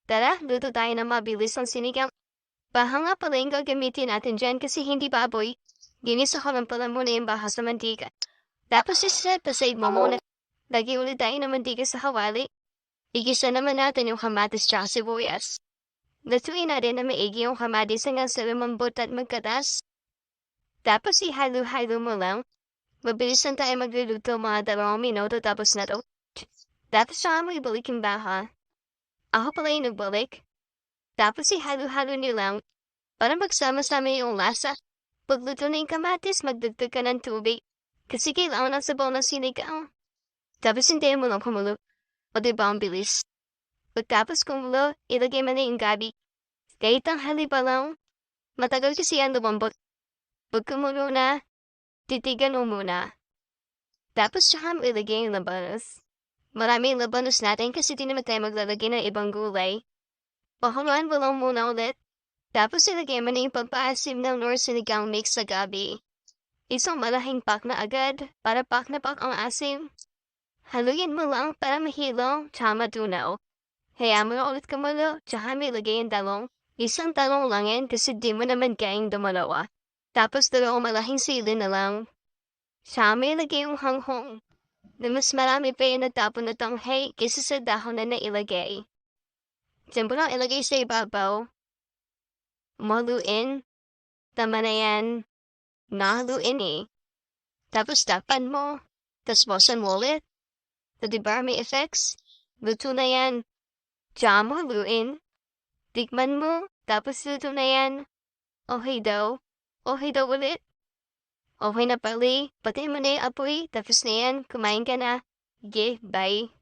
Tara, luto tayo ng mabilis ang sinigang. Baha nga pala yung gagamitin natin dyan kasi hindi baboy. Ginisa ko lang pala muna yung baha sa mantika. Tapos isa, pasave mo muna. Lagi ulit tayo ng mantika sa kawali. Igisa naman natin yung kamatis tsaka sibuyas. Lutuin natin na maigi yung kamatis hanggang sa lumambot at magkatas. Tapos ihalo-halo mo lang. Mabilis lang tayo magluluto mga 2 minuto tapos na to. Tapos saka mo ibalik yung baha. Ako pala yung nagbalik. Tapos ihalo-halo niyo lang para magsama-sama yung lasa. Pagluto na yung kamatis, magdagdag ka ng tubig. Kasi kailangan ng sabaw ng sinigang. Tapos hintayin mo lang kumulo. O diba ang bilis? Pagtapos kumulo, ilagay mo na yung gabi. Kahit ang hali pa lang, matagal kasi yan lumambot. Pag kumulo na, titigan mo muna. Tapos tsaka mo ilagay yung labanos. Marami yung labanos natin kasi di naman tayo maglalagay ng ibang gulay. Pakuluan mo lang muna ulit. Tapos ilagay mo na yung pampaasim ng nor sinigang mix sa gabi. Isang malaking pack na agad para pack na pack ang asim. Haluin mo lang para mahilo tsaka matunaw. Hayaan mo na ulit kumulo tsaka may lagay yung talong. Isang talong lang yan kasi di mo naman kayang dumalawa. Tapos 2 malaking sili na lang. Tsaka may lagay yung hanghong. Na mas marami pa yung natapon na tanghay kaysa sa dahon na nailagay. Diyan mo lang ilagay sa ibabaw. Maluin. Tama na yan. Nahaluin eh. Tapos tapan mo. Tapos buksan mo ulit. So diba may effects? Luto na yan. Tsaka mo haluin. Tikman mo. Tapos luto na yan. Okay daw. Okay daw ulit. Okay na pali. Patay mo na yung apoy. Tapos na yan. Kumain ka na. Okay, bye.